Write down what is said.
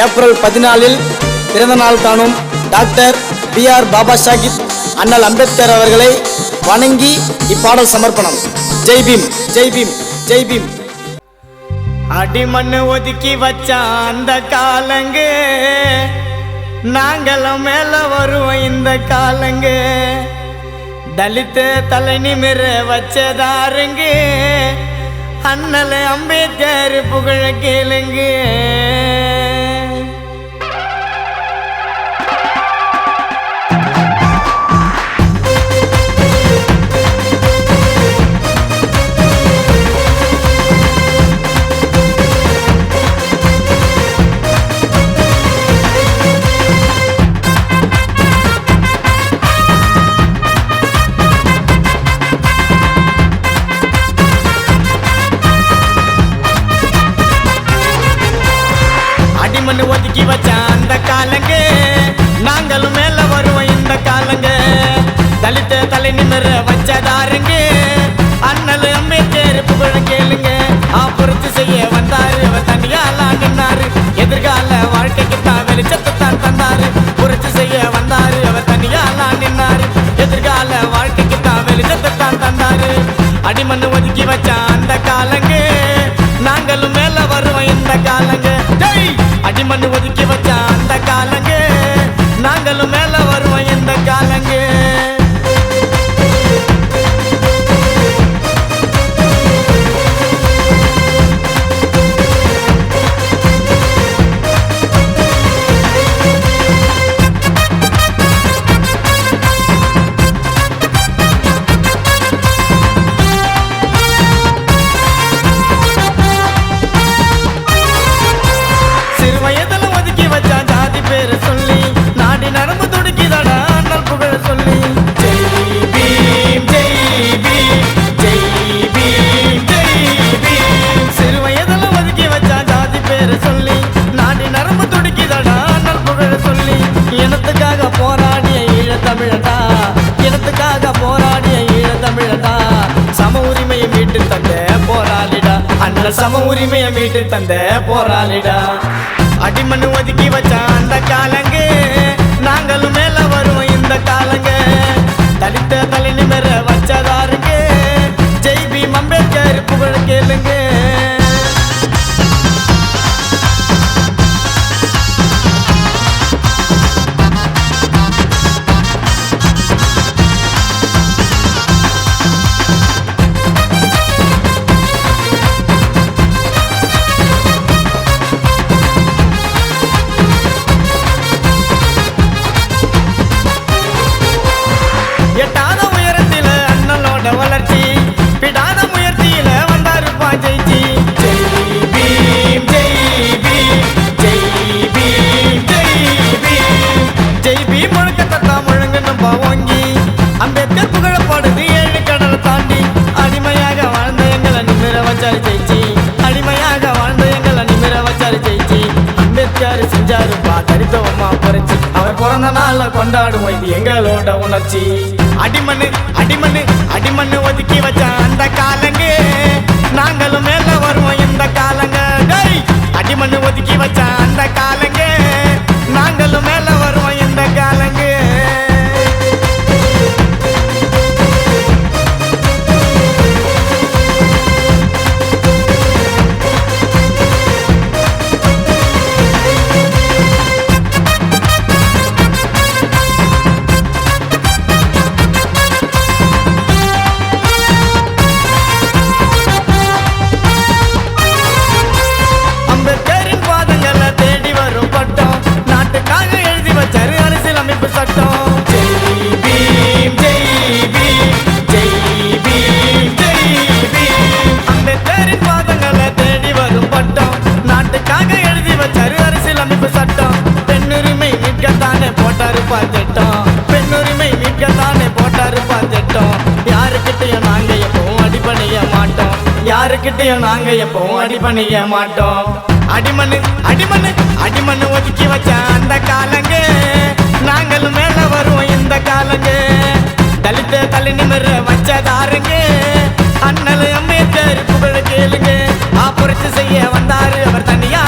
April 14 பிறந்த நாள் காணும் டாக்டர் BR பாபா சாஹிப் அண்ணல் அம்பேத்கர் அவர்களை வணங்கி இப்பாடல் சமர்ப்பணம். ஜெய் பீம், ஜெய் பீம், ஜெய் பீம். அடிமண்ணு ஒதுக்கி வச்சா அந்த காலங்க, நாங்களும் மேல வருவோம் இந்த காலங்க. தலித்த தலை நிமிர வச்சதாருங்க, அண்ணல் அம்பேத்கர் புகழ கேளுங்க. மண்ணு ஒதுக்கி வச்சா அந்த காலங்க, நாங்களும் மேல வருவோம் இந்த காலங்க. தலித்த தலை நிமிர வச்சதாருங்க, அண்ணல் அம்பேத்கர் புகழ கேளுங்க. புரட்சி செய்ய வந்தாரு, அவர் தனியாலாம் நின்னாரு. எதிர்கால வாழ்க்கைக்கு தான் வெளிச்சத்தை தான் தந்தாரு. புரட்சி செய்ய வந்தாரு, அவர் தனியாலாம் நின்னாரு. எதிர்கால வாழ்க்கைக்கு தான் வெளிச்சத்தை தான் தந்தாரு. அடிமண்ணு ஒதுக்கி வச்சா அந்த காலங்க, நாங்களும் மேல வருவோம் இந்த காலங்க. அடிமண்ணு ஒதுக்கி வச்சா அந்த காலங்க, நாங்களும் மேல வருவோம் இந்த காலங்க. சம உரிமையை மீட்டு தந்த போராளிடா. அடிமண்ணு ஒதுக்கி வச்சா அந்த காலங்க, நாங்களும் மேல வருவோம் இந்த காலங்க. தலித்த தலை நிமிர வச்சதாருங்க, ஜெய் பீம் அம்பேத்கர் புகழ கேளுங்க. எட்டாத உயரத்தில அண்ணலோட வளர்ச்சி, பிடாத முயற்சியில வந்தாருப்பா ஜெயிச்சி. ஜெய் பீம், ஜெய் பீம், ஜெய் பீம், ஜெய் பீம். ஜெய் பீம் முழக்கத்தான் முழங்கணும் பாவோங்கி, அம்பேத்கர் புகழ பாடுது 7 கடலை தாண்டி. அடிமையாக வாழ்ந்த எங்களை நிமிர வச்சாரு ஜெயிச்சி, அடிமையாக வாழ்ந்த எங்களை நிமிர வச்சாரு ஜெயிச்சி. அம்பேத்கர் செஞ்சாருப்பா தரித்தவமா புரட்சி, அவர் பிறந்த நாள கொண்டாடுவோம், இது எங்களோட உணர்ச்சி. அடிமண்ணு அடிமண்ணு அடிமண்ணு ஒதுக்கி வச்சா அந்த காலங்க, நாங்களும் மேல வருவோம் இந்த காலங்க. அடிமண்ணு ஒதுக்கி வச்சா அந்த காலங்க, நாங்களும் மேல வருவோம் இந்த காலங்க. பெண்ணுரிமை மீட்கத்தானே போட்டாரு பாத்திட்டம். யாருக்கிட்டையும் நாங்க எப்பவும் அடிபணிய மாட்டோம், யாருக்கிட்டையும் நாங்க எப்பவும் அடிபணிய மாட்டோம். அடிமண்ணு அடிமண்ணு அடிமண்ணு ஒதுக்கி வச்ச அந்த காலங்க, நாங்களும் மேல வருவோம் இந்த காலங்க. தலித்த தலை நிமிர வச்சதாருங்க, அண்ணல் அம்பேத்கர் புகழ கேளுங்க. புரட்சி செய்ய வந்தாரு, அவர் தனியா